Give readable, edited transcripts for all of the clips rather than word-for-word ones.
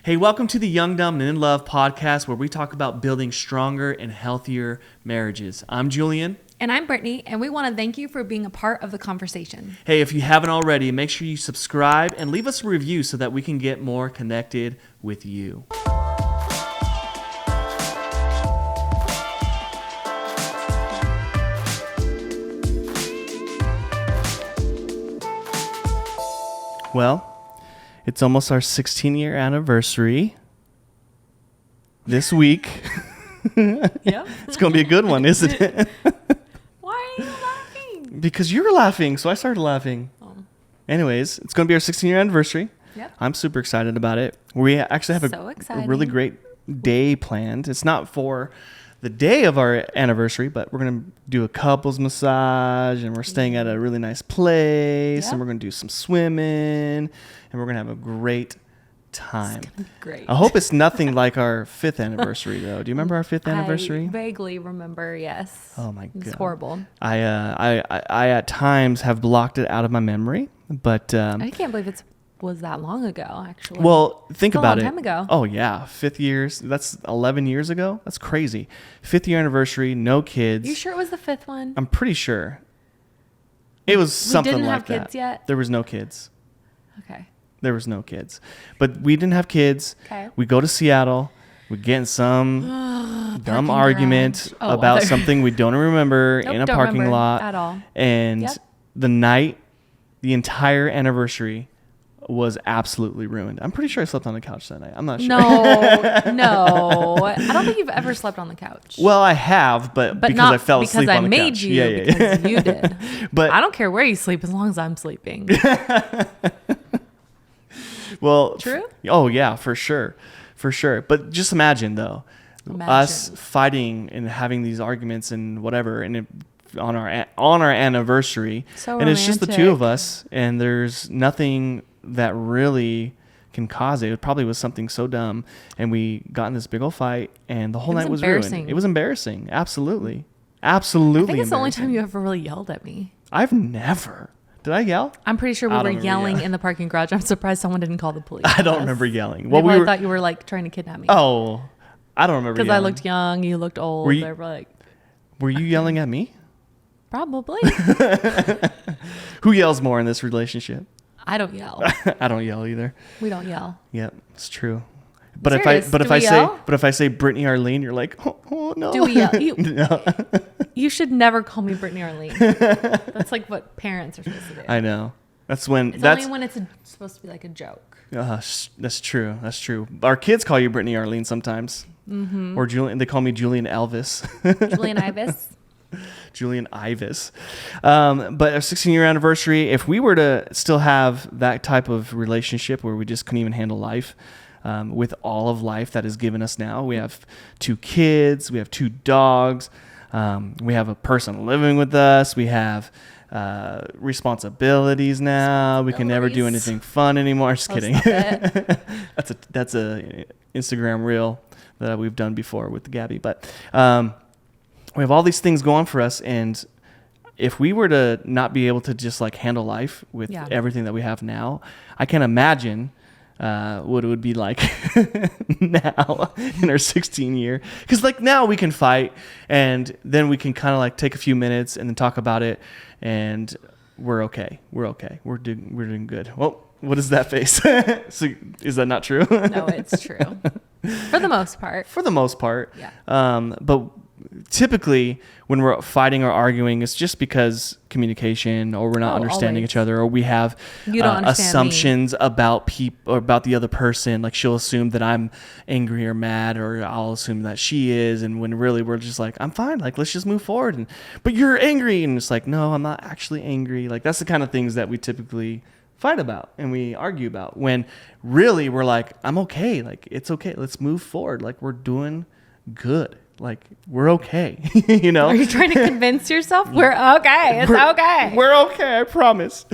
Hey, welcome to the Young, Dumb, and In Love podcast, where we talk about building stronger and healthier marriages. I'm Julian. And I'm Brittany, and we want to thank you for being a part of the conversation. Hey, if you haven't already, make sure you subscribe and leave us a review so that we can get more connected with you. Well, it's almost our 16-year anniversary this week. Yep. It's going to be a good one, isn't it? Why are you laughing? Because you were laughing, so I started laughing. Oh. Anyways, it's going to be our 16-year anniversary. Yep. I'm super excited about it. We actually have a really great day planned. It's not for the day of our anniversary, but we're going to do a couples massage, and we're staying at a really nice place, and we're going to do some swimming, and we're going to have a great time. It's gonna be great. I hope it's nothing like our 5th anniversary, though. Do you remember our 5th anniversary? I vaguely remember, yes. Oh, my God. It's horrible. I at times have blocked it out of my memory, but... I can't believe it was that long ago, actually. Well, think about it. A long time ago. Oh, yeah. 5th years. That's 11 years ago. That's crazy. 5th year anniversary, no kids. You sure it was the 5th one? I'm pretty sure. It was something like that. We didn't have kids yet? There was no kids. Okay. There was no kids. But we didn't have kids. Okay. We go to Seattle. We get in some dumb argument about something we don't remember in a parking lot. At all. And the night, the entire anniversary was absolutely ruined. I'm pretty sure I slept on the couch that night. I'm not sure. No. I don't think you've ever slept on the couch. Well, I have, but because I fell asleep on the couch. Because I made you. Because you did. But I don't care where you sleep as long as I'm sleeping. Well, true? Oh, yeah, for sure. For sure. But just imagine, though, us fighting and having these arguments and whatever, and on our anniversary. So and romantic. It's just the two of us, and there's nothing that really can cause it. It probably was something so dumb, and we got in this big old fight, and the whole night was ruined. It was embarrassing. Absolutely. Absolutely. I think it's the only time you ever really yelled at me. I've never. Did I yell? I'm pretty sure we were yelling in the parking garage. I'm surprised someone didn't call the police. I don't remember yelling. Well, I thought you were like trying to kidnap me. Oh, I don't remember. Because I looked young, you looked old. Were you yelling at me? Probably. Who yells more in this relationship? I don't yell. I don't yell either. We don't yell. Yep, it's true. But Serious? if I say Brittany Arlene, you're like, oh no. Do we yell? No. You should never call me Brittany Arlene. That's like what parents are supposed to do. I know. That's only when it's supposed to be like a joke. That's true. That's true. Our kids call you Brittany Arlene sometimes. Mm-hmm. Or Julian. They call me Julian Elvis. Julian Ivis. Julian Ivis. But our 16-year anniversary, if we were to still have that type of relationship where we just couldn't even handle life, with all of life that is given us now, we have 2 kids, we have 2 dogs, we have a person living with us, we have responsibilities now. We can never do anything fun anymore. Just kidding. That's a Instagram reel that we've done before with Gabby, but we have all these things going for us, and if we were to not be able to just like handle life with everything that we have now, I can't imagine what it would be like now in our 16 year. Because like now we can fight, and then we can kind of like take a few minutes and then talk about it, and we're okay. We're doing good. Well, what is that face? So, is that not true? No, it's true. For the most part. Yeah. But typically when we're fighting or arguing, it's just because communication, or we're not understanding each other, or we have assumptions about people or about the other person. Like she'll assume that I'm angry or mad, or I'll assume that she is, and when really we're just like, I'm fine, like let's just move forward, but you're angry, and it's like, no, I'm not actually angry. Like that's the kind of things that we typically fight about and we argue about, when really we're like, I'm okay, like it's okay, let's move forward, like we're doing good. Like we're okay, you know. Are you trying to convince yourself we're okay? Okay. We're okay. I promise.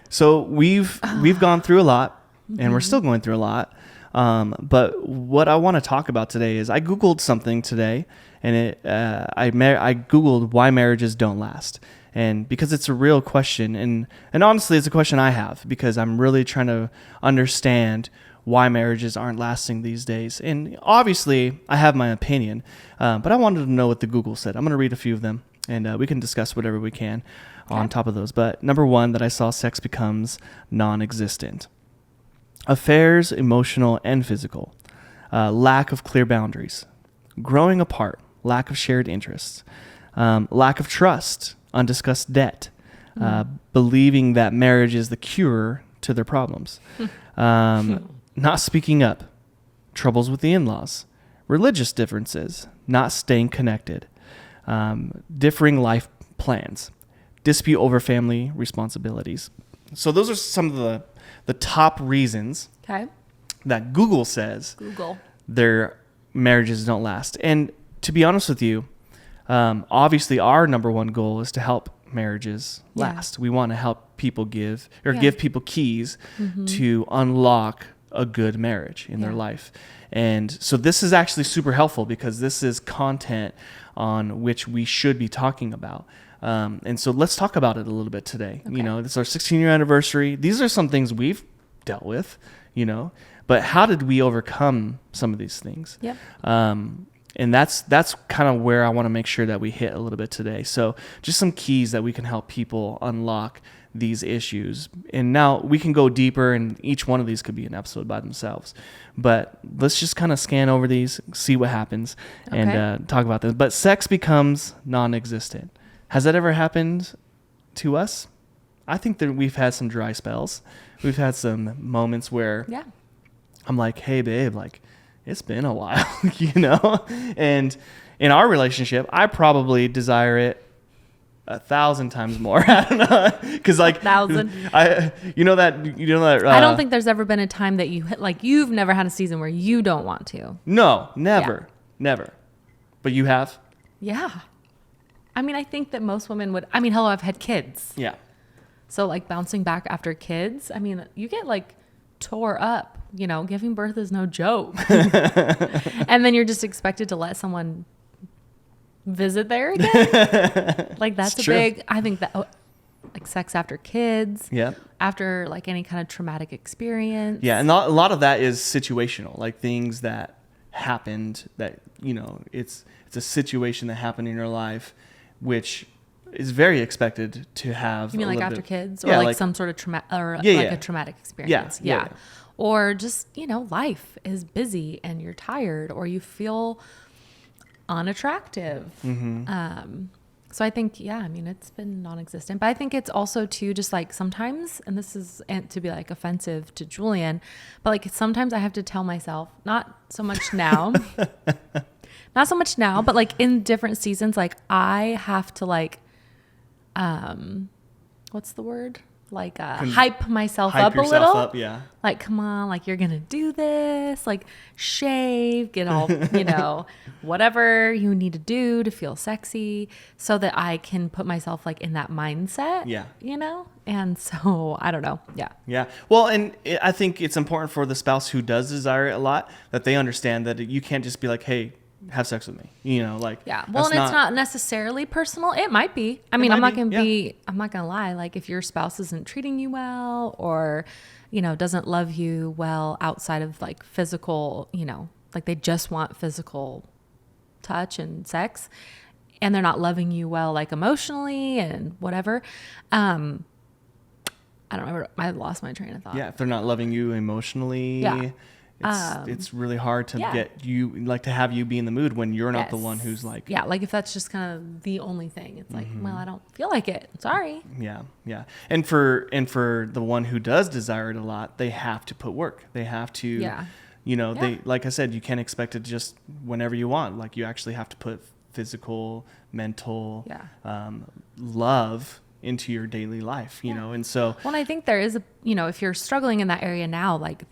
So we've gone through a lot, and we're still going through a lot. But what I want to talk about today is I Googled something today, and I Googled why marriages don't last, and because it's a real question, and honestly, it's a question I have because I'm really trying to understand why marriages aren't lasting these days. And obviously, I have my opinion, but I wanted to know what the Google said. I'm going to read a few of them, and we can discuss whatever we can on top of those. But number one that I saw, sex becomes non-existent. Affairs, emotional and physical. Lack of clear boundaries. Growing apart. Lack of shared interests. Lack of trust. Undiscussed debt. Believing that marriage is the cure to their problems. Not speaking up. Troubles with the in-laws. Religious differences. Not staying connected. Differing life plans. Dispute over family responsibilities. So those are some of the top reasons that Google says their marriages don't last. And to be honest with you, obviously our number one goal is to help marriages last. We want to help people give people keys to unlock a good marriage in their life. And so this is actually super helpful because this is content on which we should be talking about. And so let's talk about it a little bit today. You know, it's our 16-year anniversary. These are some things we've dealt with, you know, but how did we overcome some of these things? And that's kind of where I want to make sure that we hit a little bit today. So just some keys that we can help people unlock these issues. And now we can go deeper, and each one of these could be an episode by themselves. But let's just kind of scan over these, see what happens, and talk about this. But sex becomes non-existent. Has that ever happened to us? I think that we've had some dry spells. We've had some moments where I'm like, hey, babe, like, it's been a while, you know? And in our relationship, I probably desire it 1,000 times more. I don't know. Cause like 1,000. You know that, I don't think there's ever been a time that you've never had a season where you don't want to. No, never. But you have? Yeah. I mean, I think that most women would, hello, I've had kids. Yeah. So like bouncing back after kids, I mean, you get like tore up, you know, giving birth is no joke. And then you're just expected to let someone visit there again. Like that's big, I think that like sex after kids, after like any kind of traumatic experience. Yeah. And a lot of that is situational, like things that happened that, you know, it's a situation that happened in your life, which is very expected to have. You mean like after kids, or like some sort of a traumatic experience? Yeah. Or just, you know, life is busy and you're tired, or you feel unattractive. So I think, it's been non-existent. But I think it's also too, just like sometimes, and this is to be like offensive to Julian, but like sometimes I have to tell myself, not so much now, but like in different seasons, like I have to like, what's the word? Like hype myself up a little. Like, come on, like you're gonna do this, like shave, get all, you know, whatever you need to do to feel sexy, so that I can put myself like in that mindset. You know? And so I don't know. Well, and I think it's important for the spouse who does desire it a lot that they understand that you can't just be like, hey, have sex with me, you know, like. Well, and it's not necessarily personal. It might be. I mean, I'm not gonna lie. Like if your spouse isn't treating you well, or, you know, doesn't love you well outside of like physical, you know, like they just want physical touch and sex, and they're not loving you well, like emotionally and whatever. I don't remember. I lost my train of thought. If they're not loving you emotionally. It's really hard to get you, like, to have you be in the mood when you're not the one who's like. Like if that's just kind of the only thing, it's like, well, I don't feel like it. Sorry. And for the one who does desire it a lot, they have to put work. They have to, you know, they, like I said, you can't expect it just whenever you want. Like you actually have to put physical, mental, love into your daily life, you know? And so. Well, I think there is if you're struggling in that area now, like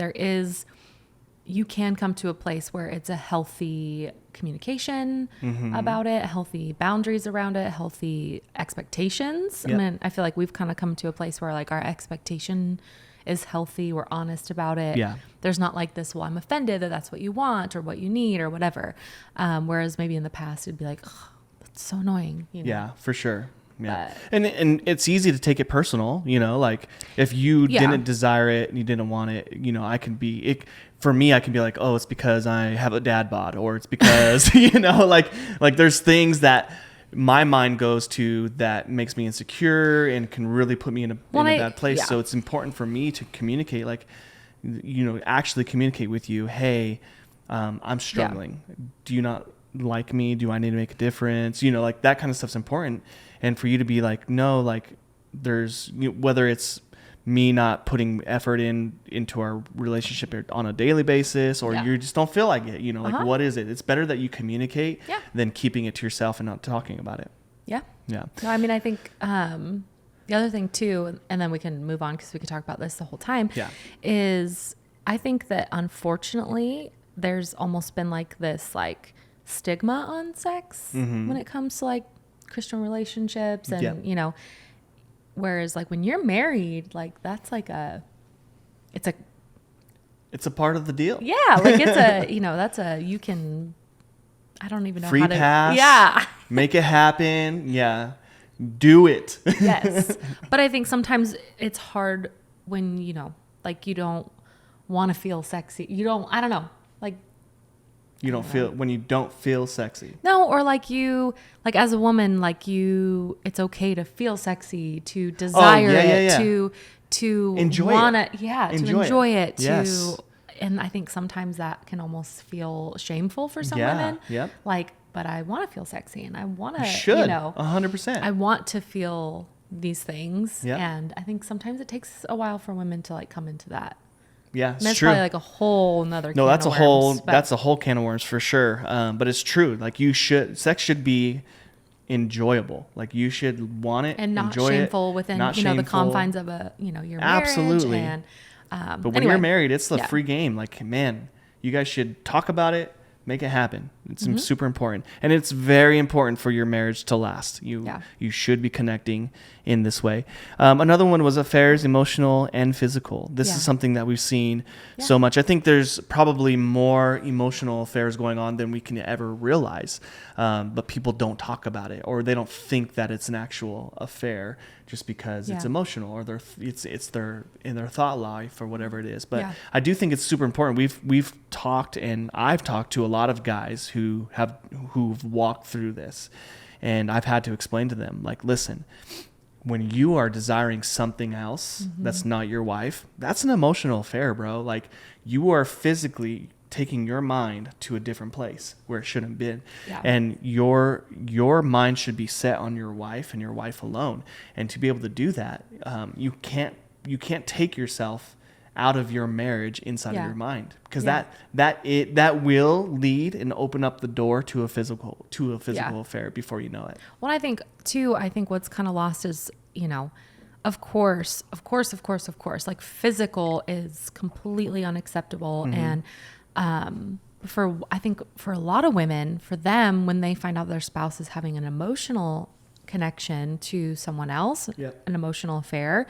you can come to a place where it's a healthy communication about it, healthy boundaries around it, healthy expectations. I mean, I feel like we've kind of come to a place where like our expectation is healthy. We're honest about it. There's not like this, well, I'm offended that that's what you want or what you need or whatever. Whereas maybe in the past it'd be like, oh, that's so annoying. You know? For sure. But, and it's easy to take it personal, you know, like if you didn't desire it and you didn't want it, you know, for me, I can be like, oh, it's because I have a dad bod, or it's because, you know, like there's things that my mind goes to that makes me insecure and can really put me in a bad place. So it's important for me to communicate, like, you know, actually communicate with you. Hey, I'm struggling. Do you not like me? Do I need to make a difference? You know, like that kind of stuff's important. And for you to be like, no, like there's, whether it's me not putting effort into our relationship on a daily basis, or you just don't feel like it, you know, like what is it? It's better that you communicate than keeping it to yourself and not talking about it. Yeah. No, I mean, I think, the other thing too, and then we can move on because we could talk about this the whole time, is I think that unfortunately there's almost been like this like stigma on sex when it comes to like Christian relationships and, you know, whereas like when you're married, like that's like it's a part of the deal. Yeah. Like it's a, you know, you can, I don't even know free how to. Pass. Yeah. Make it happen. Yeah. Do it. Yes. But I think sometimes it's hard when, you know, like you don't want to feel sexy. I don't know. Like when you don't feel sexy. No, or like as a woman, like it's okay to feel sexy, to desire it, to enjoy it. To enjoy it. Yes. And I think sometimes that can almost feel shameful for some women. Yeah. Like, but I want to feel sexy and I want to, you know, 100%. I want to feel these things. Yeah. And I think sometimes it takes a while for women to like come into that. Yeah, it's that's true. Probably like a whole nother can that's of a worms, that's a whole can of worms for sure. But it's true. Like sex should be enjoyable. Like you should want it and not enjoy shameful it, within, not you know, shameful. the confines of your marriage. Absolutely. And, but when you're married, it's the free game. Like, man, you guys should talk about it, make it happen. It's super important. And it's very important for your marriage to last. You should be connecting in this way. Another one was affairs, emotional and physical. This is something that we've seen so much. I think there's probably more emotional affairs going on than we can ever realize. But people don't talk about it, or they don't think that it's an actual affair just because it's emotional, or it's their in their thought life or whatever it is. But I do think it's super important. We've talked, and I've talked to a lot of guys who've walked through this, and I've had to explain to them, like, listen, when you are desiring something else that's not your wife, that's an emotional affair, bro. Like, you are physically taking your mind to a different place where it shouldn't be. And your mind should be set on your wife and your wife alone. And to be able to do that, you can't take yourself out of your marriage inside of your mind, because that will lead and open up the door to a physical affair before you know it. Well, I think what's kind of lost is, you know, of course, like physical is completely unacceptable. And I think for a lot of women, for them, when they find out their spouse is having an emotional connection to someone else, an emotional affair,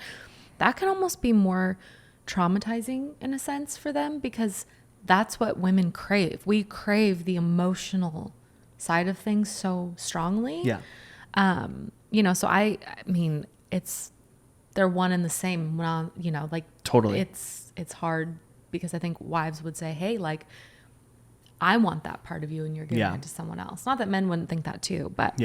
that can almost be more traumatizing in a sense for them, because that's what women crave. We crave the emotional side of things so strongly. You know, so I mean, they're one and the same, you know, like totally. It's hard, because I think wives would say, hey, like, I want that part of you and you're giving it to someone else. Not that men wouldn't think that too, but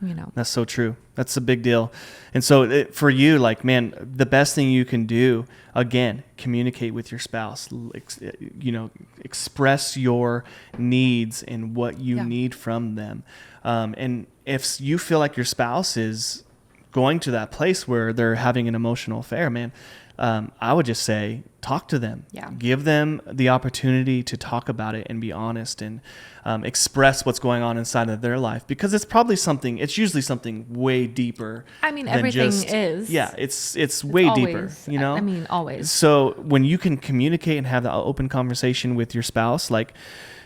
you know, that's so true. That's a big deal. And so for you, like, man, the best thing you can do, again, communicate with your spouse, you know, express your needs and what you need from them. And if you feel like your spouse is going to that place where they're having an emotional affair, man, I would just say, talk to them. Give them the opportunity to talk about it and be honest and express what's going on inside of their life, because it's usually something way deeper. I mean, everything is. Yeah, it's way always deeper, you know? I mean, always. So when you can communicate and have that open conversation with your spouse, like,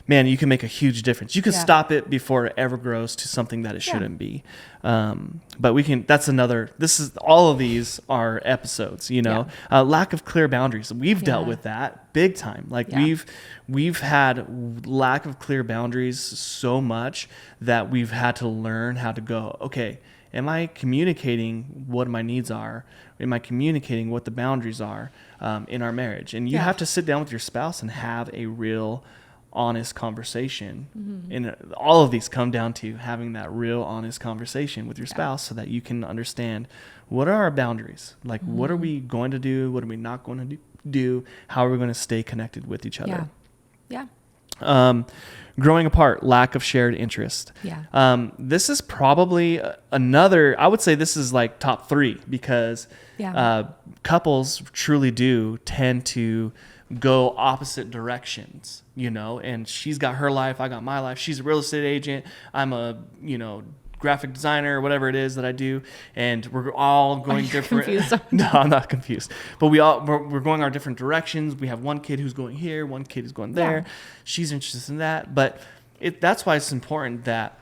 man, you can make a huge difference. You can stop it before it ever grows to something that it shouldn't be. But all of these are episodes, you know, lack of clear boundaries. We've dealt with that big time. Like we've had lack of clear boundaries so much that we've had to learn how to go, okay, am I communicating what my needs are? Am I communicating what the boundaries are in our marriage? And you have to sit down with your spouse and have a real honest conversation. And all of these come down to having that real honest conversation with your spouse so that you can understand, what are our boundaries? Like, what are we going to do? What are we not going to do? How are we going to stay connected with each other? Growing apart, lack of shared interest. This is probably another, I would say this is like top 3, because couples truly do tend to go opposite directions, you know, and she's got her life, I got my life. She's a real estate agent, I'm a, you know, graphic designer, or whatever it is that I do, and we're all going different. No, I'm not confused, but we're going our different directions. We have one kid who's going here, one kid who's going there. She's interested in that, but that's why it's important that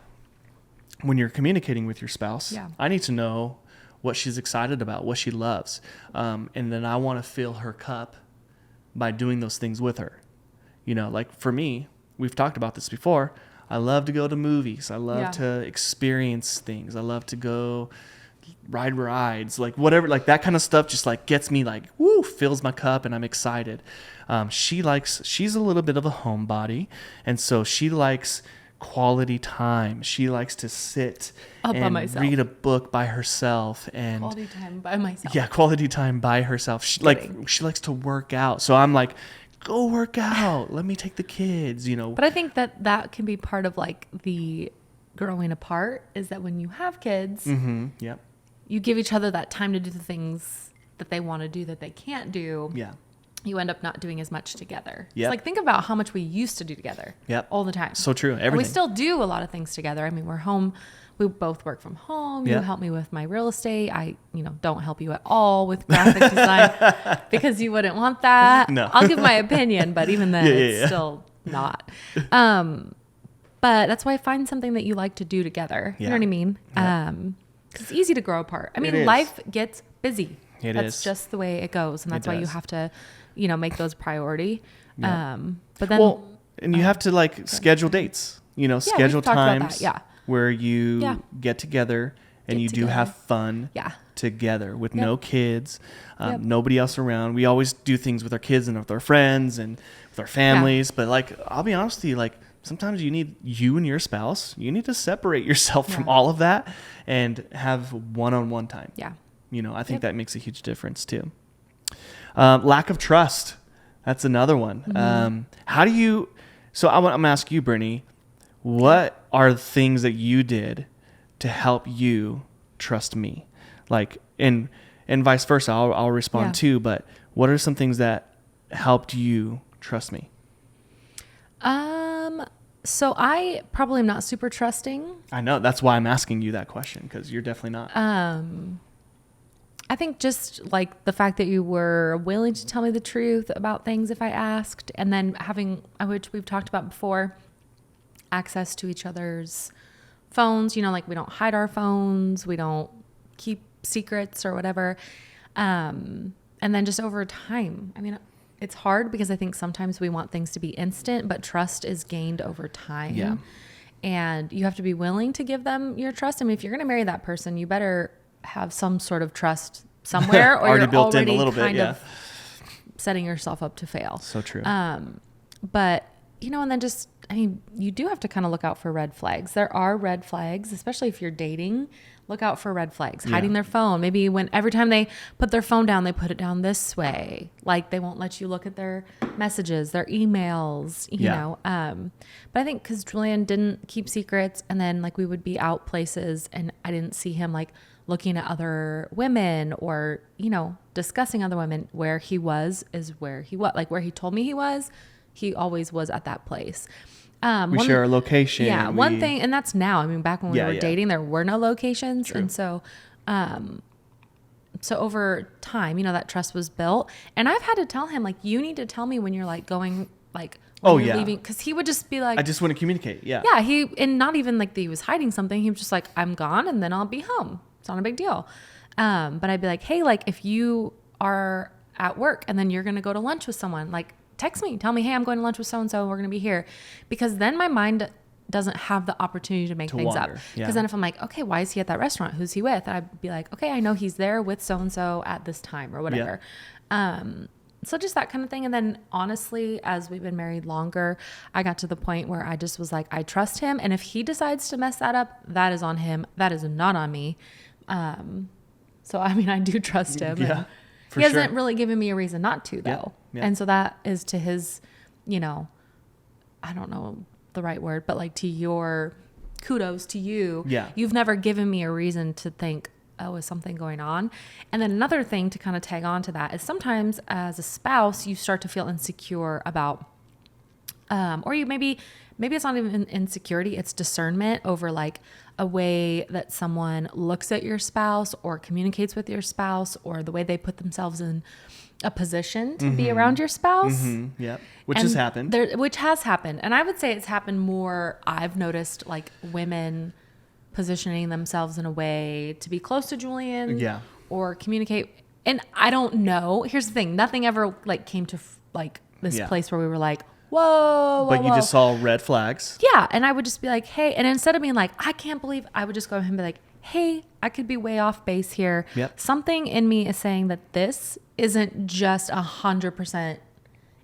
when you're communicating with your spouse, I need to know what she's excited about, what she loves, and then I want to fill her cup by doing those things with her. You know, like for me, we've talked about this before, I love to go to movies. I love to experience things. I love to go ride rides, like whatever, like that kind of stuff just like gets me like, woo, fills my cup, and I'm excited. She's a little bit of a homebody, and so she likes quality time. She likes to sit and read a book by herself, and quality time by myself. Yeah, quality time by herself. She likes to work out. So I'm like, go work out. Let me take the kids, you know. But I think that can be part of like the growing apart, is that when you have kids, you give each other that time to do the things that they want to do that they can't do. You end up not doing as much together. It's like, think about how much we used to do together all the time. So true. Everything. And we still do a lot of things together. I mean, we're home. We both work from home. You help me with my real estate. I, don't help you at all with graphic design because you wouldn't want that. No. I'll give my opinion, but even then it's still not. But that's why I find something that you like to do together. You know what I mean? Because it's easy to grow apart. I mean, life gets busy. That's just the way it goes. And that's why you have to, make those priority. But then, and you have to like schedule dates, schedule times where you get together and you do have fun together with no kids, nobody else around. We always do things with our kids and with our friends and with our families. But like, I'll be honest with you, like sometimes you and your spouse, you need to separate yourself from all of that and have one-on-one time. I think that makes a huge difference too. Lack of trust. That's another one. How do you, I'm going to ask you, Brittany, what are the things that you did to help you trust me? Like, and vice versa, I'll respond too, but what are some things that helped you trust me? So I probably am not super trusting. I know. That's why I'm asking you that question, because you're definitely not. I think just like the fact that you were willing to tell me the truth about things if I asked, and then having, which we've talked about before, access to each other's phones, like we don't hide our phones, we don't keep secrets or whatever. And then just over time, I mean, it's hard because I think sometimes we want things to be instant, but trust is gained over time. Yeah. And you have to be willing to give them your trust. I mean, if you're going to marry that person, you better have some sort of trust somewhere, or you're built already in a little kind of setting yourself up to fail. So true. But and then just, I mean, you do have to kind of look out for red flags. There are red flags, especially if you're dating. Look out for red flags. Hiding their phone. Maybe every time they put their phone down, they put it down this way. Like they won't let you look at their messages, their emails, you know. But I think because Julian didn't keep secrets, and then like we would be out places and I didn't see him like looking at other women or, discussing other women. Where he was is where he was. Like where he told me he always was at that place. We share a location. Yeah. One thing, and that's now, I mean, back when we were dating, there were no locations. True. And so, so over time, that trust was built, and I've had to tell him, like, you need to tell me when you're like going, like, when you're leaving. 'Cause he would just be like, I just want to communicate. Yeah. Yeah. And not even like that he was hiding something. He was just like, I'm gone and then I'll be home. It's not a big deal. But I'd be like, hey, like if you are at work and then you're going to go to lunch with someone, like, text me, tell me, hey, I'm going to lunch with so-and-so, we're going to be here. Because then my mind doesn't have the opportunity to make things up. Because then if I'm like, okay, why is he at that restaurant? Who's he with? I'd be like, okay, I know he's there with so-and-so at this time or whatever. So just that kind of thing. And then honestly, as we've been married longer, I got to the point where I just was like, I trust him. And if he decides to mess that up, that is on him. That is not on me. So, I mean, I do trust him. Yeah, he hasn't really given me a reason not to, though. Yeah. And so that is to his, you know, I don't know the right word, but like to your kudos to you. Yeah. You've never given me a reason to think, oh, is something going on? And then another thing to kind of tag on to that is sometimes as a spouse, you start to feel insecure about, or you maybe it's not even insecurity, it's discernment over like a way that someone looks at your spouse or communicates with your spouse or the way they put themselves in a position to be around your spouse. Yeah. Which has happened. Which has happened. And I would say it's happened more, I've noticed like women positioning themselves in a way to be close to Julian or communicate. And I don't know. Here's the thing. Nothing ever like came to like this place where we were like, whoa. But you just saw red flags. Yeah. And I would just be like, hey, and instead of being like, I can't believe, I would just go ahead and be like, hey, I could be way off base here. Yep. Something in me is saying that this isn't just 100%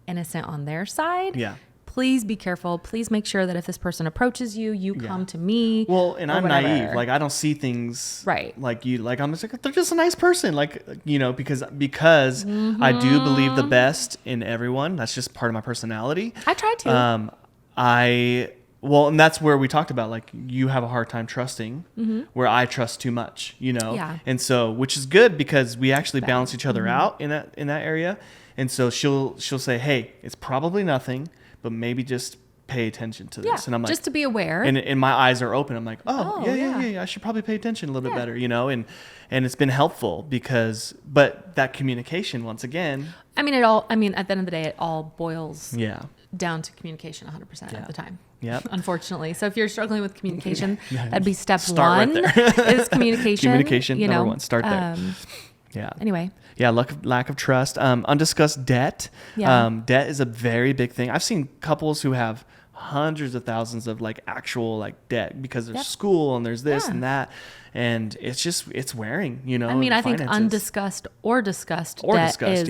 innocent on their side. Yeah. Please be careful. Please make sure that if this person approaches you, you come to me. Well, and I'm naive. Like I don't see things like you. Like I'm just like, they're just a nice person. Like, you know, because I do believe the best in everyone. That's just part of my personality. I try to. And that's where we talked about, like, you have a hard time trusting where I trust too much, you know? Yeah. And so, which is good because we actually balance each other out in that area. And so she'll say, hey, it's probably nothing, but maybe just pay attention to this. And I'm like, just to be aware. And my eyes are open. I'm like, yeah, I should probably pay attention a little bit better, you know? And it's been helpful but that communication, once again. I mean, at the end of the day, it all boils down to communication 100% of the time. Yeah. Unfortunately. So if you're struggling with communication, that'd be step Start one right there. is communication. Communication, number one. Start there. Yeah. Anyway. Yeah. Lack of trust. Undiscussed debt. Yeah. Debt is a very big thing. I've seen couples who have hundreds of thousands of like actual like debt because there's school and there's this and that. And it's wearing, you know. I mean, I think undiscussed or discussed debt is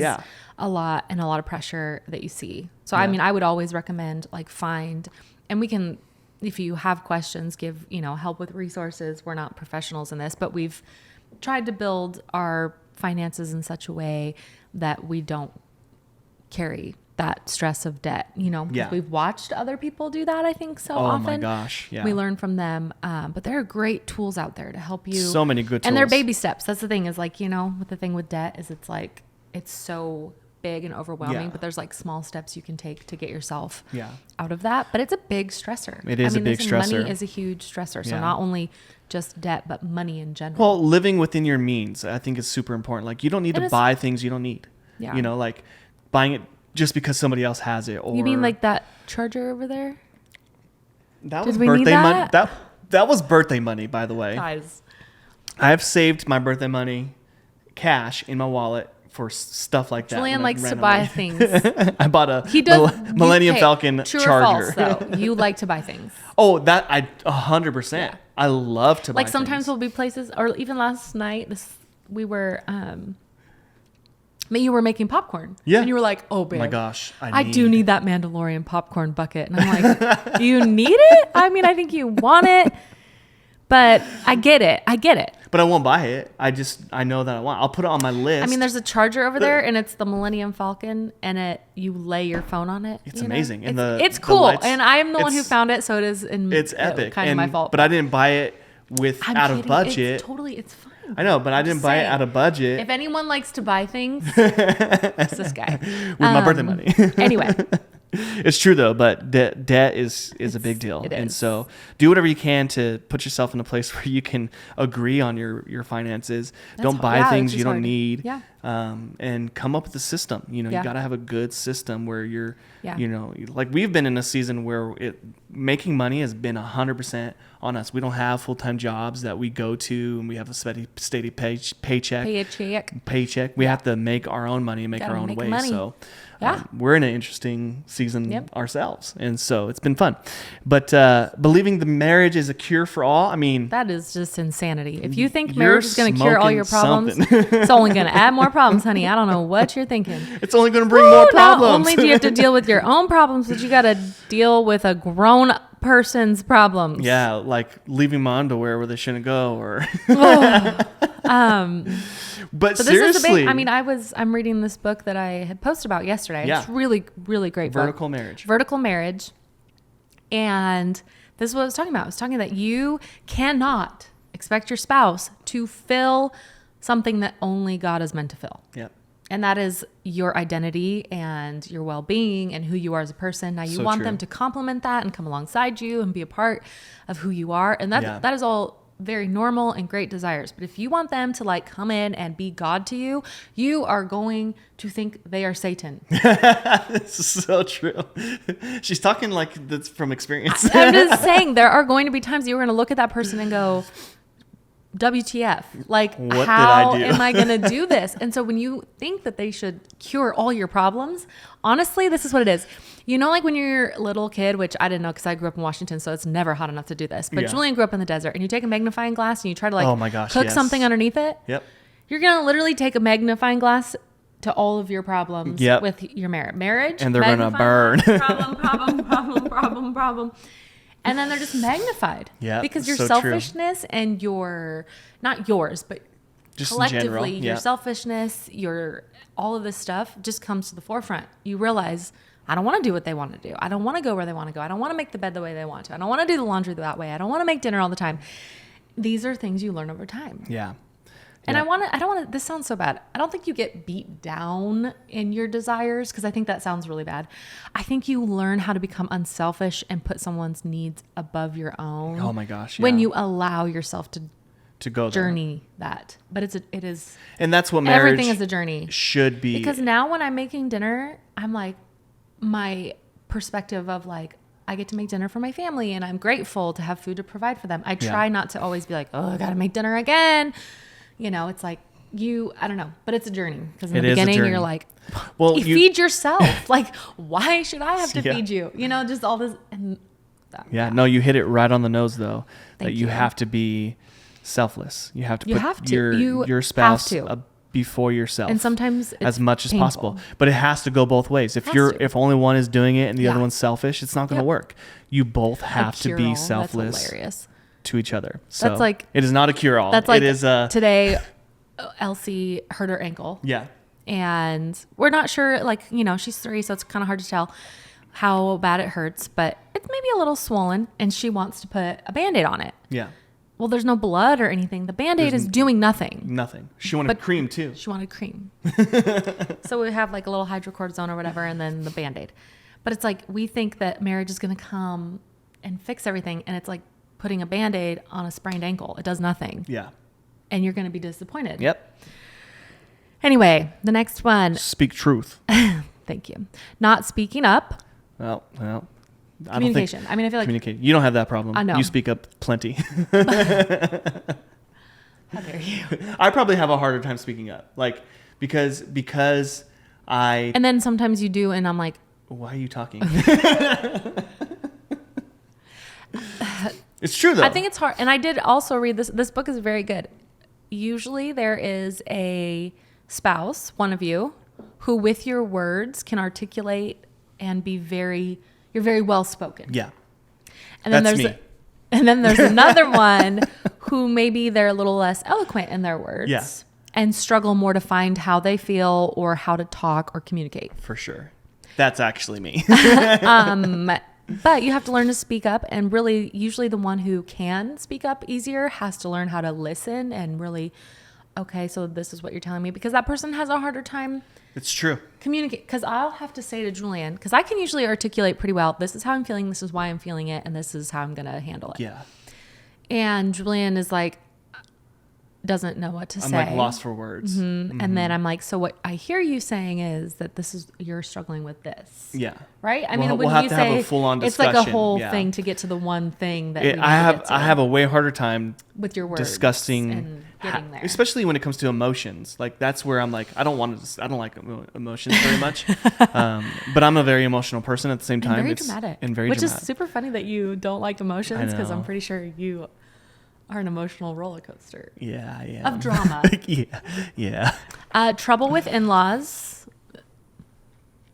a lot and a lot of pressure that you see. So, I mean, I would always recommend like and we can, if you have questions, give, you know, help with resources. We're not professionals in this, but we've tried to build our finances in such a way that we don't carry that stress of debt, you know, because we've watched other people do that, I think, often. Oh my gosh. Yeah. We learn from them. But there are great tools out there to help you. So many good tools. And they're baby steps. That's the thing is like, you know, with the thing with debt is it's like, it's so big and overwhelming, but there's like small steps you can take to get yourself out of that. But it's a big stressor. It is a big stressor. Money is a huge stressor. So not only just debt, but money in general. Well, living within your means, I think is super important. Like you don't need to buy things you don't need. Yeah. You know, like buying it just because somebody else has it. Or you mean like that charger over there? That was birthday money. That was birthday money, by the way. Guys, I have saved my birthday money, cash in my wallet for stuff like that. Julian likes to buy things. I bought a Millennium Falcon true charger. Or false, though? You like to buy things. Oh, that 100%. Yeah. I love to buy things. Like sometimes we'll be places, or even last night, we were. You were making popcorn. Yeah. And you were like, oh, babe. Oh my gosh. I do need that Mandalorian popcorn bucket. And I'm like, do you need it? I mean, I think you want it. But I get it. But I won't buy it. I know that I want. I'll put it on my list. I mean, there's a charger over there, and it's the Millennium Falcon, and you lay your phone on it. It's amazing. And it's cool. And I'm the one who found it, so it is. It's epic. Kind of my fault. But I didn't buy it out of budget. It's fine. I know, but I didn't buy it out of budget. If anyone likes to buy things, it's this guy. With my birthday money. Anyway. It's true though, but debt is a big deal. And so do whatever you can to put yourself in a place where you can agree on your finances. Don't buy things you don't need. Yeah. And come up with a system. You know, you got to have a good system where you're, you know, like we've been in a season where making money has been 100% on us. We don't have full-time jobs that we go to, and we have a steady paycheck. We have to make our own money and make our own way. Money. So we're in an interesting season ourselves. And so it's been fun. But believing the marriage is a cure for all, I mean... That is just insanity. If you think marriage is going to cure all your problems, it's only going to add more problems, honey. I don't know what you're thinking. It's only going to bring more problems. Not only do you have to deal with your own problems, but you got to deal with a grown person's problems. Yeah, like leaving my underwear where they shouldn't go, or... But seriously, this is a big, I mean, I'm reading this book that I had posted about yesterday. Yeah. It's really, really great book. Vertical Marriage. And this is what I was talking about. I was talking that you cannot expect your spouse to fill something that only God is meant to fill. Yep. And that is your identity and your well-being and who you are as a person. Now you want them to complement that and come alongside you and be a part of who you are. And that is all very normal and great desires. But if you want them to like come in and be God to you, you are going to think they are Satan. This is so true. She's talking like that's from experience. I'm just saying there are going to be times you're going to look at that person and go, WTF? Like, how am I going to do this? And so when you think that they should cure all your problems, honestly, this is what it is. You know, like when you're a little kid, which I didn't know because I grew up in Washington, so it's never hot enough to do this. But Julian grew up in the desert, and you take a magnifying glass and you try to cook something underneath it. Yep. You're going to literally take a magnifying glass to all of your problems with your marriage. And they're going to burn. Problem. And then they're just magnified. Yeah. Because your selfishness and your, not yours, but just collectively, your selfishness, all of this stuff just comes to the forefront. You realize, I don't want to do what they want to do. I don't want to go where they want to go. I don't want to make the bed the way they want to. I don't want to do the laundry that way. I don't want to make dinner all the time. These are things you learn over time. Yeah. And I don't want to, this sounds so bad. I don't think you get beat down in your desires because I think that sounds really bad. I think you learn how to become unselfish and put someone's needs above your own. Oh my gosh. Yeah. When you allow yourself to go journey that. But it is. And that's what marriage everything is a journey. Should be. Because now when I'm making dinner, I'm like, my perspective of like, I get to make dinner for my family and I'm grateful to have food to provide for them. I try not to always be like, oh, I got to make dinner again. You know, it's like I don't know, but it's a journey. Because in the beginning, you're like, well, you feed yourself. Like, why should I have to feed you? You know, just all this. And no, you hit it right on the nose, though. That you have to be selfless. You have to put your spouse before yourself. And sometimes it's as much as possible. But it has to go both ways. If only one is doing it and the other one's selfish, it's not going to work. You both have to be selfless. That's hilarious. To each other. So that's like, it is not a cure-all. That's like it is today Elsie hurt her ankle. Yeah. And we're not sure, like, you know, she's 3, so it's kind of hard to tell how bad it hurts, but it's maybe a little swollen and she wants to put a Band-Aid on it. Yeah. Well, there's no blood or anything. The Band-Aid is doing nothing. Nothing. She wanted cream too. She wanted cream. So we have like a little hydrocortisone or whatever and then the Band-Aid. But it's like we think that marriage is going to come and fix everything and it's like putting a Band-Aid on a sprained ankle. It does nothing. Yeah. And you're going to be disappointed. Yep. Anyway, the next one. Speak truth. Thank you. Not speaking up. Well. Communication. I feel like. You don't have that problem. I know. You speak up plenty. How dare you? I probably have a harder time speaking up. Like, because I. And then sometimes you do, and I'm like. Why are you talking? It's true, though. I think it's hard. And I did also read this. This book is very good. Usually there is a spouse, one of you, who with your words can articulate and be you're very well spoken. Yeah. And then there's another one who maybe they're a little less eloquent in their words. Yeah. And struggle more to find how they feel or how to talk or communicate. For sure. That's actually me. But you have to learn to speak up, and really usually the one who can speak up easier has to learn how to listen and really, okay, so this is what you're telling me, because that person has a harder time. It's true. Communicate, because I'll have to say to Julian, because I can usually articulate pretty well, this is how I'm feeling, this is why I'm feeling it, and this is how I'm going to handle it. Yeah. And Julian is like, doesn't know what to say. I'm like lost for words. And then I'm like, so what I hear you saying is that you're struggling with this. Yeah. Right? I mean, we'll when have you to say have a full-on it's like a discussion. whole thing to get to the one thing that I have a way harder time with your words discussing and getting there. Especially when it comes to emotions. Like that's where I'm like, I don't like emotions very much. But I'm a very emotional person at the same time. And very dramatic. Which is super funny that you don't like emotions, because I'm pretty sure you are an emotional roller coaster. Yeah, yeah. Of drama. Yeah. Trouble with in-laws.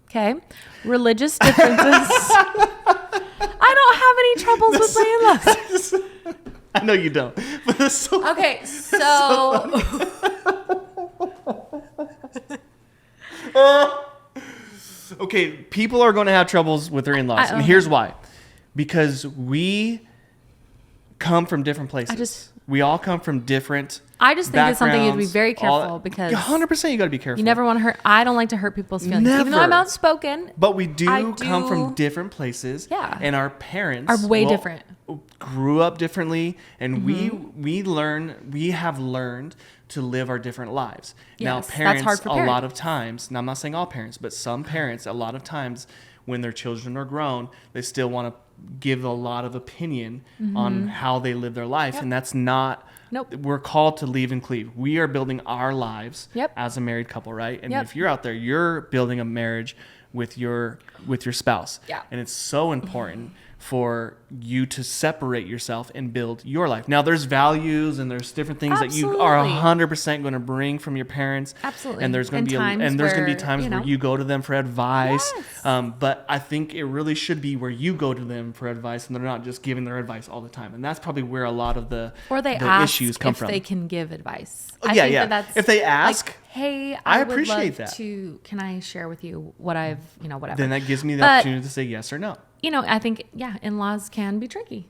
Okay. Religious differences. I don't have any troubles with my in-laws. I know you don't. But it's so okay, so okay, people are going to have troubles with their in-laws. And here's why. Because we come from different places. We all come from different I just think it's something you have to be very careful because 100% you got to be careful. You never want to hurt. I don't like to hurt people's feelings, Never. even though I'm outspoken. But we do come from different places. Yeah. And our parents are way different. Grew up differently, and we have learned to live our different lives. Yes, now, parents, that's hard for parents. A lot of times, now I'm not saying all parents, but some parents, a lot of times, when their children are grown, they still want to give a lot of opinion on how they live their life. Yep. And that's not, we're called to leave and cleave. We are building our lives as a married couple, right? And if you're out there, you're building a marriage with your spouse. Yeah. And it's so important for you to separate yourself and build your life. Now, there's values and there's different things that you are 100% going to bring from your parents. Absolutely. And there's going to be times where you go to them for advice. Yes. But I think it really should be where you go to them for advice, and they're not just giving their advice all the time. And that's probably where a lot of the issues come from. Or they can give advice. That's, if they ask, like, hey, I appreciate that. Can I share with you what I've, whatever. Then that gives me the opportunity to say yes or no. I think, in-laws can be tricky.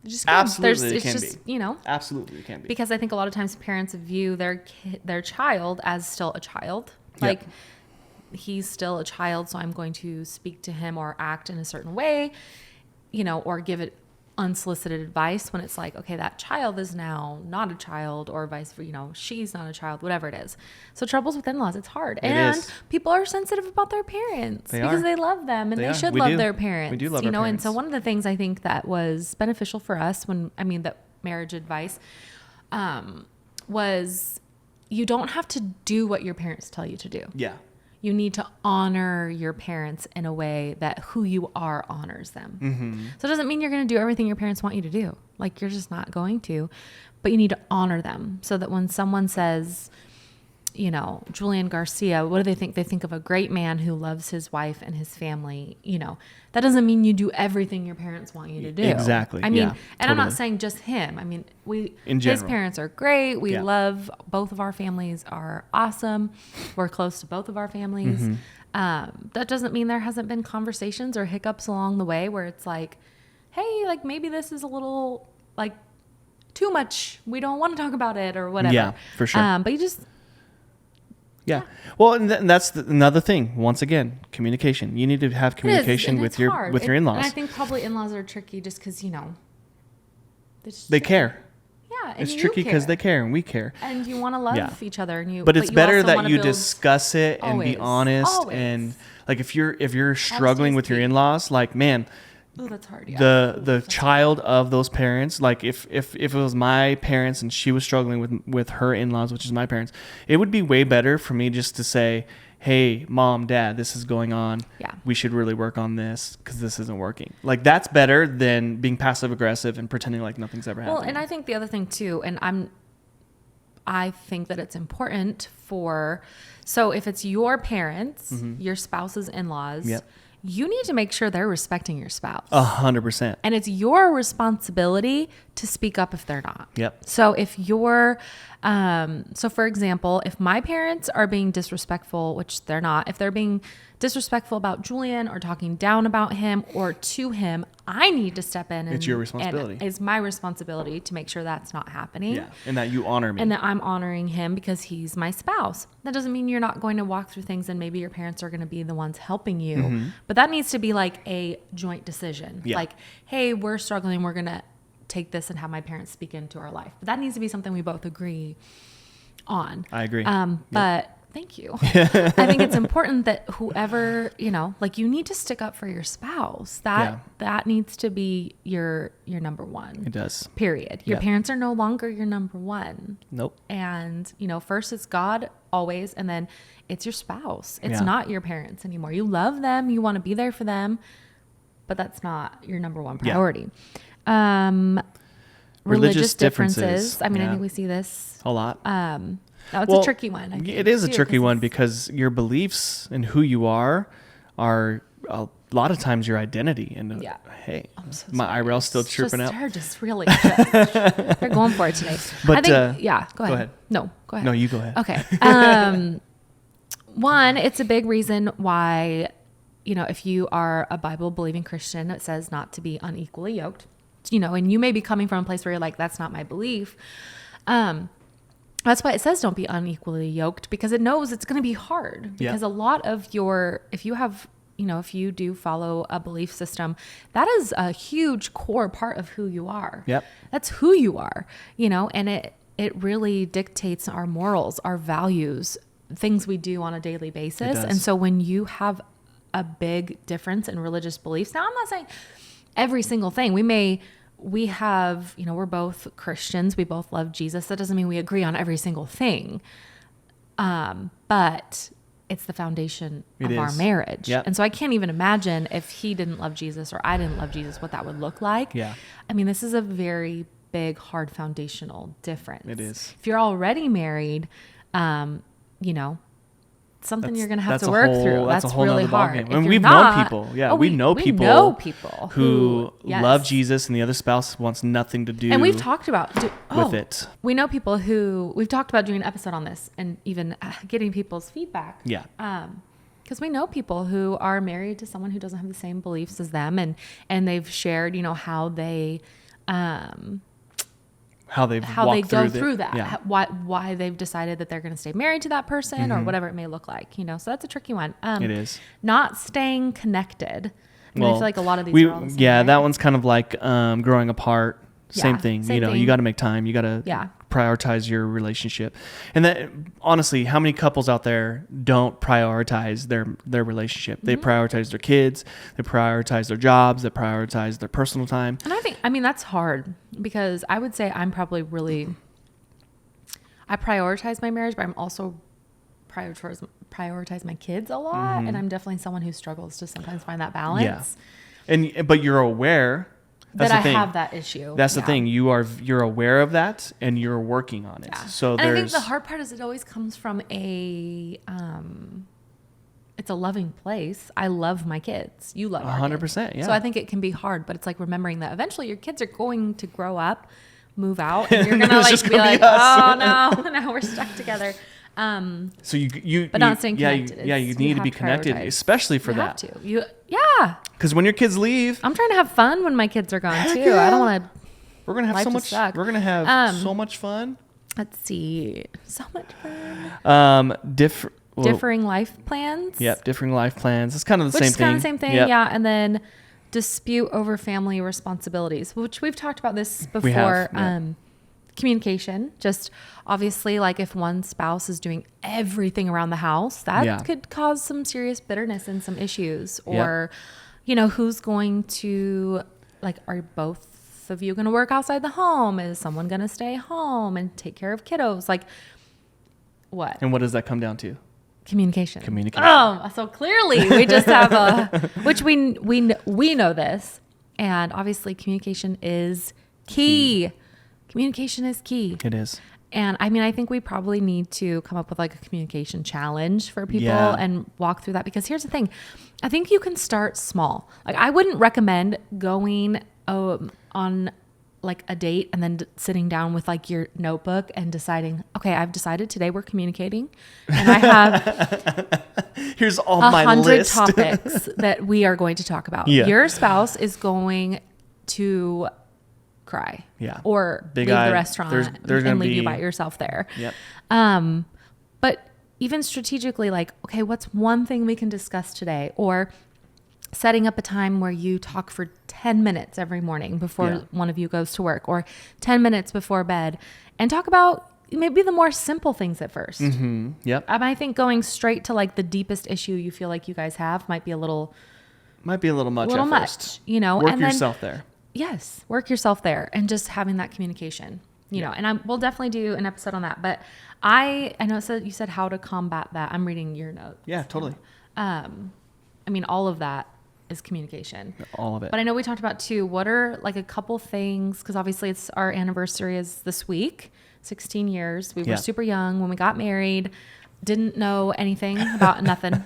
Just absolutely, it can be. Absolutely, it can be. Because I think a lot of times parents view their child as still a child. Like, he's still a child, so I'm going to speak to him or act in a certain way, or give it unsolicited advice, when it's like, okay, that child is now not a child, or vice versa, she's not a child, whatever it is. So troubles with in-laws, it's hard. And people are sensitive about their parents because they love them, and they should love their parents. We do love our parents. And so one of the things I think that was beneficial for us that marriage advice was, you don't have to do what your parents tell you to do. Yeah. You need to honor your parents in a way that who you are honors them. Mm-hmm. So it doesn't mean you're going to do everything your parents want you to do. Like, you're just not going to. But you need to honor them, so that when someone says, Julian Garcia, what do they think? They think of a great man who loves his wife and his family. That doesn't mean you do everything your parents want you to do. Exactly. I mean, and I'm not saying just him. I mean, his parents are great. We love both of our families are awesome. We're close to both of our families. Mm-hmm. That doesn't mean there hasn't been conversations or hiccups along the way where it's like, hey, like maybe this is a little like too much. We don't want to talk about it or whatever. Yeah, for sure. But you just. Yeah. Well, and that's another thing. Once again, communication. You need to have communication with your in-laws. And I think probably in-laws are tricky just because, they care. Yeah. It's tricky because they care and we care. And you want to love each other. But it's better that you discuss it and be honest. Always. And like, if you're struggling with your in-laws, like, man, oh, that's hard. Yeah. The child of those parents, like if it was my parents and she was struggling with her in-laws, which is my parents, it would be way better for me just to say, hey, mom, dad, this is going on. Yeah. We should really work on this because this isn't working. Like, that's better than being passive aggressive and pretending like nothing's ever happened. Well, and I think the other thing too, and I think that it's important so if it's your parents, your spouse's in-laws, you need to make sure they're respecting your spouse. 100%. And it's your responsibility to speak up if they're not. Yep. So if you're, so for example, if my parents are being disrespectful, which they're not, if they're being disrespectful about Julian or talking down about him or to him, I need to step in. It's your responsibility. And it's my responsibility to make sure that's not happening. Yeah. And that you honor me. And that I'm honoring him because he's my spouse. That doesn't mean you're not going to walk through things and maybe your parents are going to be the ones helping you. But that needs to be like a joint decision. Yeah. Like, hey, we're struggling. We're going to take this and have my parents speak into our life. But that needs to be something we both agree on. I agree. But thank you. I think it's important that whoever, like you need to stick up for your spouse. That needs to be your number one. It does. Period. Your parents are no longer your number one. Nope. And, first it's God always, and then it's your spouse. It's not your parents anymore. You love them. You want to be there for them, but that's not your number one priority. Religious differences. I mean, I think we see this a lot. It's a tricky one. It is a tricky one because your beliefs and who you are a lot of times your identity. And hey, my eyebrows still chirping out. They're just really they're going for it today. But I think, go ahead. No, go ahead. No, you go ahead. Okay. One, it's a big reason why, if you are a Bible believing Christian, it says not to be unequally yoked, and you may be coming from a place where you're like, that's not my belief. That's why it says don't be unequally yoked, because it knows it's going to be hard, because a lot of if you do follow a belief system, that is a huge core part of who you are. Yep. That's who you are, and it really dictates our morals, our values, things we do on a daily basis. And so when you have a big difference in religious beliefs, now I'm not saying every single thing. We have, we're both Christians. We both love Jesus. That doesn't mean we agree on every single thing. But it's the foundation of our marriage. Yep. And so I can't even imagine if he didn't love Jesus or I didn't love Jesus, what that would look like. Yeah. I mean, this is a very big, hard foundational difference. It is. If you're already married, something you're going to have to work through. That's really hard. And we've known people. Yeah, we know people who love Jesus and the other spouse wants nothing to do. And we've talked about with it. We know people who we've talked about doing an episode on this and even getting people's feedback. Yeah. Because we know people who are married to someone who doesn't have the same beliefs as them, and they've shared, how they they go through that, why they've decided that they're going to stay married to that person or whatever it may look like, so that's a tricky one. It is not staying connected. I feel like a lot of these are all the same, right? That one's kind of like growing apart. Same thing. You got to make time. You got to prioritize your relationship. And that, honestly, how many couples out there don't prioritize their relationship? They prioritize their kids. They prioritize their jobs. They prioritize their personal time. And I mean, that's hard, because I would say I'm probably I prioritize my marriage, but I'm also prioritize my kids a lot. And I'm definitely someone who struggles to sometimes find that balance. Yeah. But you're aware that I have that issue. That's the thing. You're aware of that and you're working on it. Yeah. So I think the hard part is it always comes from it's a loving place. I love my kids. You love 100%. Yeah. So I think it can be hard, but it's like remembering that eventually your kids are going to grow up, move out, and you're gonna be like, oh no, now we're stuck together. So you but not staying connected. You need to be connected, especially for that. Have to. Because when your kids leave, I'm trying to have fun when my kids are gone too. I don't want to. We're gonna have so much. We're gonna have so much fun. Let's see, so much fun. Differing life plans. Yep, differing life plans. It's kind of the same thing. Kind of the same thing. Yep. Yeah, and then dispute over family responsibilities, which we've talked about this before. We have, communication, just obviously, like if one spouse is doing everything around the house, that could cause some serious bitterness and some issues. Or, who's going to, like, are both of you going to work outside the home? Is someone going to stay home and take care of kiddos? Like, what? And what does that come down to? Communication. Oh, so clearly we just have which we know this, and obviously communication is key. Communication is key. It is. And I mean, I think we probably need to come up with like a communication challenge for people and walk through that, because here's the thing. I think you can start small. Like, I wouldn't recommend going on like a date and then sitting down with like your notebook and deciding, okay, I've decided today we're communicating, and I have here's all my 100 topics that we are going to talk about. Yeah. Your spouse is going to cry, or leave the restaurant and leave you by yourself there. Yep. But even strategically, like, okay, what's one thing we can discuss today? Or setting up a time where you talk for 10 minutes every morning before one of you goes to work, or 10 minutes before bed, and talk about maybe the more simple things at first. Mm-hmm. Yep. I think going straight to like the deepest issue you feel like you guys have might be a little much at first. You know, work yourself there. Yes. Work yourself there, and just having that communication, you know, and we'll definitely do an episode on that, but I know you said how to combat that. I'm reading your notes. Yeah, totally. I mean, all of that is communication. All of it. But I know we talked about too, what are like a couple things, because obviously it's our anniversary is this week, 16 years. We were super young when we got married, didn't know anything about nothing.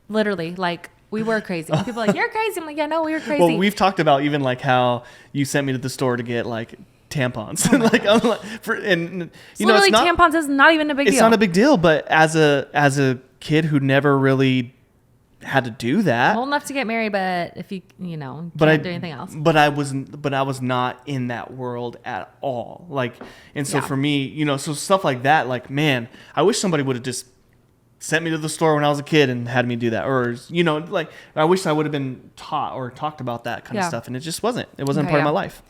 Literally, like we were crazy. And people are like, you're crazy. I'm like, yeah, no, we were crazy. Well, we've talked about even like how you sent me to the store to get like tampons. Literally, tampons is not even a big deal. It's not a big deal, but as a kid who never really had to do that. Old enough to get married, but if you can't do anything else. But I was not in that world at all. Like, and so for me, so stuff like that, like, man, I wish somebody would have just sent me to the store when I was a kid and had me do that. Or, like, I wish I would have been taught or talked about that kind of stuff. And it just wasn't. It wasn't part of my life.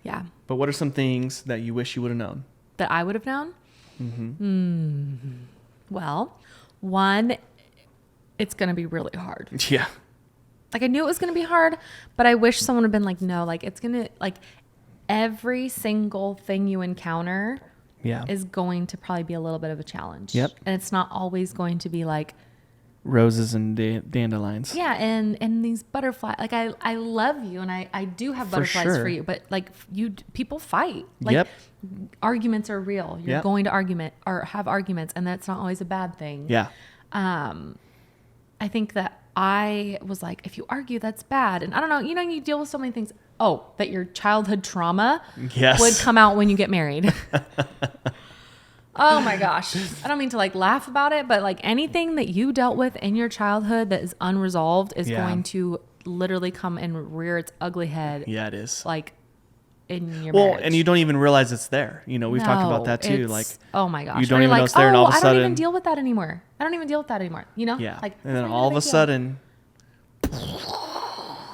Yeah. But what are some things that you wish you would have known? That I would have known? Mm-hmm. Well, one, it's going to be really hard. Yeah. Like, I knew it was going to be hard, but I wish someone would have been like, no, like, it's going to, like, every single thing you encounter is going to probably be a little bit of a challenge. Yep. And it's not always going to be like roses and dandelions. Yeah. And these butterflies, like, I love you. And I do have butterflies for you, but like people fight. Like, arguments are real. You're going to have arguments, and that's not always a bad thing. Yeah. I think that I was like, if you argue, that's bad. And I don't know, you deal with so many things. Oh, that your childhood trauma would come out when you get married. Oh my gosh. I don't mean to like laugh about it, but like anything that you dealt with in your childhood that is unresolved is going to literally come and rear its ugly head. Yeah, it is. Like in your marriage. And you don't even realize it's there. We've talked about that too. Like, oh my gosh. You don't even know it's there, and all of a sudden, I don't even deal with that anymore. Yeah. Like, and then all of a sudden,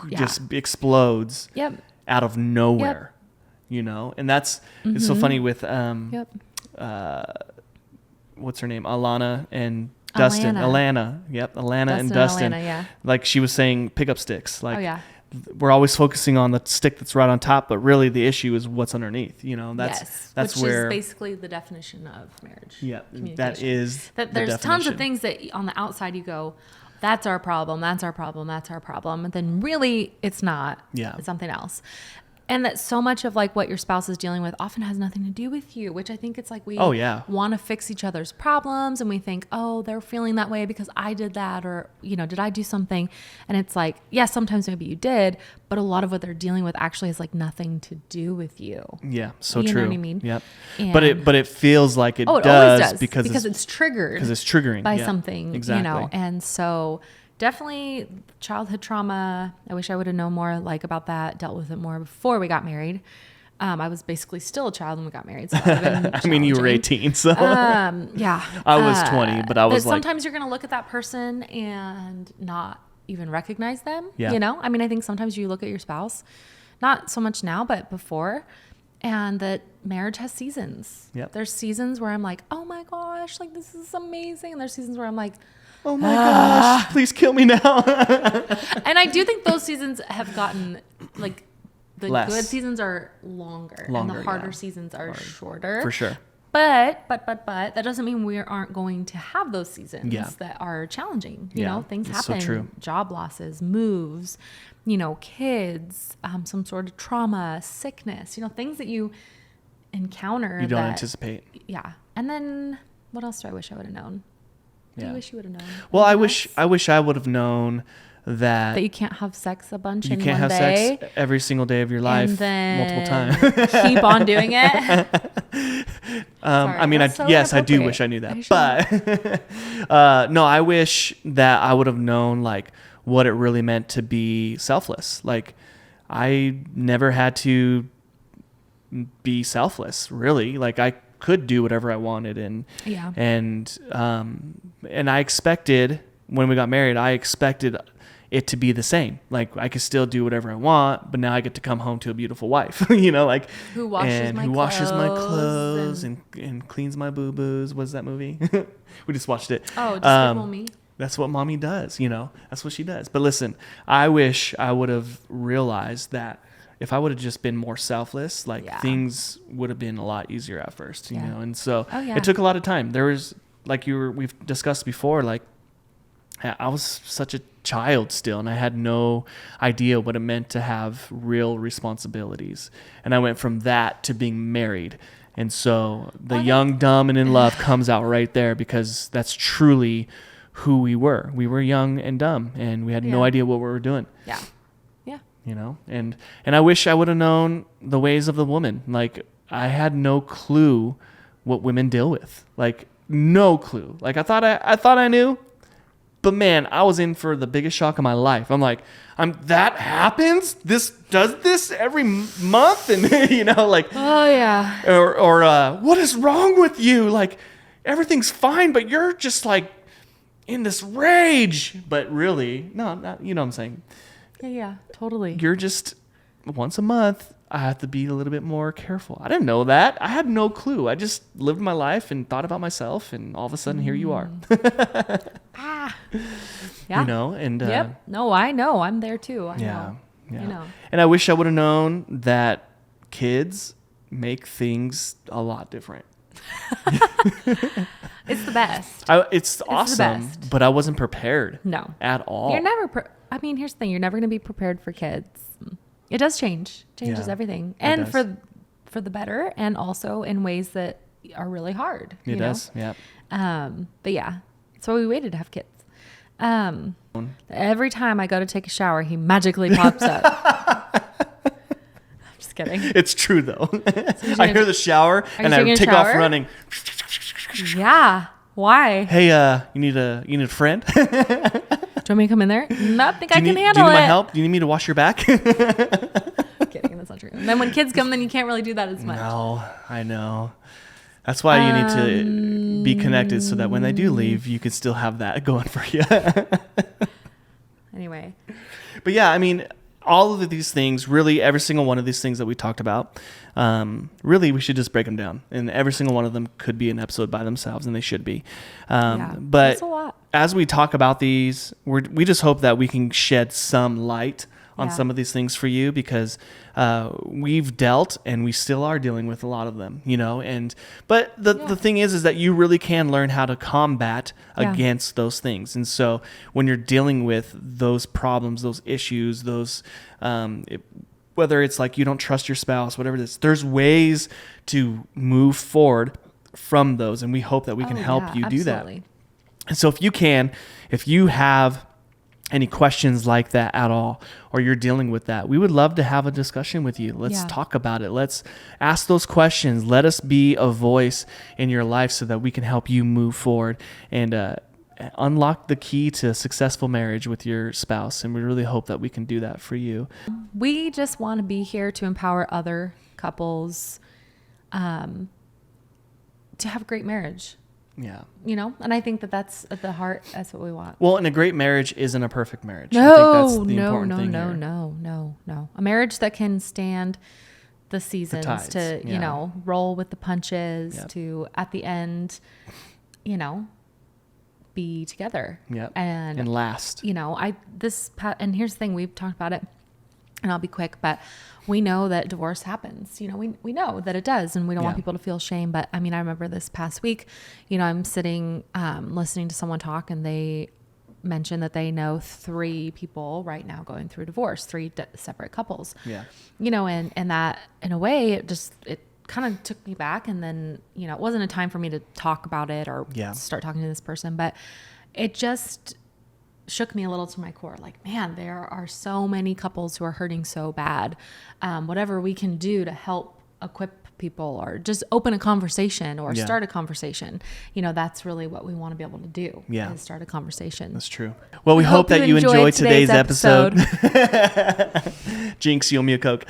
just explodes. Yep. Out of nowhere. And that's it's so funny with what's her name? Alana and Dustin. Alana. Yep. Alana and Dustin. Like she was saying, pickup sticks. Like, we're always focusing on the stick that's right on top, but really the issue is what's underneath. That's which where is basically the definition of marriage. Yeah, that is. There's tons of things that on the outside you go, that's our problem, that's our problem, that's our problem, and then really it's not. Yeah, it's something else. And that so much of like what your spouse is dealing with often has nothing to do with you, which I think it's like we want to fix each other's problems, and we think, oh, they're feeling that way because I did that, or, did I do something? And it's like, sometimes maybe you did, but a lot of what they're dealing with actually has like nothing to do with you. Yeah, so true. You know what I mean? Yep. But it feels like it does because it's triggered. Because it's triggering by something, exactly. And so definitely childhood trauma. I wish I would have known more like about that, dealt with it more before we got married. I was basically still a child when we got married. So I mean, you were 18, so yeah. I was 20, but I was like, sometimes you're going to look at that person and not even recognize them. Yeah. I mean, I think sometimes you look at your spouse, not so much now, but before, and that marriage has seasons. Yep. There's seasons where I'm like, oh my gosh, like this is amazing. And there's seasons where I'm like, oh my gosh, please kill me now. And I do think those seasons have gotten like the less. Good seasons are longer and the harder seasons are shorter. For sure. But that doesn't mean we aren't going to have those seasons that are challenging. Things happen. So true. Job losses, moves, kids, some sort of trauma, sickness, things that you encounter. You don't anticipate. Yeah. And then what else do I wish I would have known? Do you wish you would have known? Well, I wish I would have known that you can't have sex a bunch in one day. You can't have sex every single day of your life, and then multiple times. Keep on doing it. Sorry, I mean, I do wish I knew that, but no, I wish that I would have known like what it really meant to be selfless. Like, I never had to be selfless, really. Like, I could do whatever I wanted, and I expected when we got married, it to be the same. Like I could still do whatever I want, but now I get to come home to a beautiful wife, you know, like who washes my clothes and cleans my boo-boos. What's that movie? We just watched it. Oh, Despicable Me. That's what mommy does, you know. That's what she does. But listen, I wish I would have realized that if I would have just been more selfless, like things would have been a lot easier at first, you know. And so it took a lot of time. There was, like we've discussed before, like I was such a child still, and I had no idea what it meant to have real responsibilities. And I went from that to being married. And so the young, dumb, and in love comes out right there, because that's truly who we were. We were young and dumb, and we had no idea what we were doing. Yeah. Yeah. You know, and I wish I would have known the ways of the woman. Like I had no clue what women deal with. Like no clue. Like I thought I knew, but man, I was in for the biggest shock of my life. I'm like, that happens? This does this every month? And you know, like, oh yeah. Or what is wrong with you? Like everything's fine, but you're just like in this rage. But really, no, not, you know what I'm saying? Yeah, totally. You're just, once a month, I have to be a little bit more careful. I didn't know that. I had no clue. I just lived my life and thought about myself, and all of a sudden, here you are. Yeah. You know, and yep. No, I know. I'm there too. I know. Yeah. You know. And I wish I would have known that kids make things a lot different. It's the best. It's awesome, but I wasn't prepared. No. At all. You're never. I mean, here's the thing: you're never going to be prepared for kids. It does changes everything, and for the better, and also in ways that are really hard. It does, yeah. But yeah, so we waited to have kids. Every time I go to take a shower, he magically pops up. I'm just kidding. It's true though. So I hear the shower and I take off running. Yeah. Why? Hey, you need a friend? Do you want me to come in there? I think I can handle it. Do you need my help? Do you need me to wash your back? Kidding, that's not true. And then when kids come, then you can't really do that as much. No, I know. That's why you need to be connected, so that when they do leave, you could still have that going for you. Anyway. But yeah, I mean, all of these things, really every single one of these things that we talked about, really we should just break them down. And every single one of them could be an episode by themselves, and they should be. But that's a lot. As we talk about these, we just hope that we can shed some light on some of these things for you, because we've dealt and we still are dealing with a lot of them, you know. But the thing is that you really can learn how to combat against those things. And so when you're dealing with those problems, those issues, those whether it's like you don't trust your spouse, whatever it is, there's ways to move forward from those, and we hope that we can help you do that. And so if you have any questions like that at all, or you're dealing with that, we would love to have a discussion with you. Let's talk about it. Let's ask those questions. Let us be a voice in your life so that we can help you move forward and unlock the key to successful marriage with your spouse. And we really hope that we can do that for you. We just want to be here to empower other couples to have a great marriage. Yeah. You know, and I think that's at the heart. That's what we want. Well, and a great marriage isn't a perfect marriage. No, I think that's the important thing here. No. A marriage that can stand the seasons, you know, roll with the punches, to at the end, you know, be together. Yeah. And last. You know, and here's the thing, we've talked about it, and I'll be quick, but we know that divorce happens. You know, we know that it does, and we don't want people to feel shame. But I mean, I remember this past week, you know, I'm sitting, listening to someone talk, and they mentioned that they know 3 people right now going through divorce, 3 separate couples. Yeah. You know, and that in a way, it kind of took me back. And then, you know, it wasn't a time for me to talk about it or start talking to this person, but it just shook me a little to my core. Like, man, there are so many couples who are hurting so bad. Whatever we can do to help equip people or just open a conversation or start a conversation. That's really what we want to be able to do. Yeah. Is start a conversation. That's true. Well, we hope that you enjoyed today's episode. Jinx, you owe me a Coke.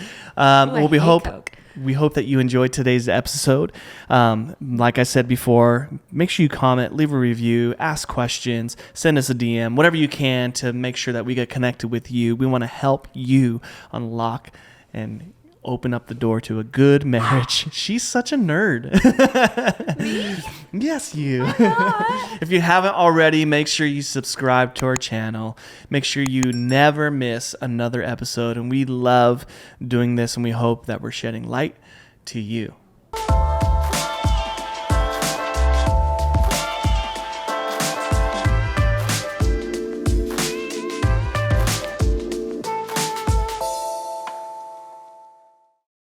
We hope that you enjoyed today's episode. Like I said before, make sure you comment, leave a review, ask questions, send us a DM, whatever you can to make sure that we get connected with you. We want to help you unlock and open up the door to a good marriage. She's such a nerd. Me? Yes, you. If you haven't already, make sure you subscribe to our channel. Make sure you never miss another episode. And we love doing this, and we hope that we're shedding light to you.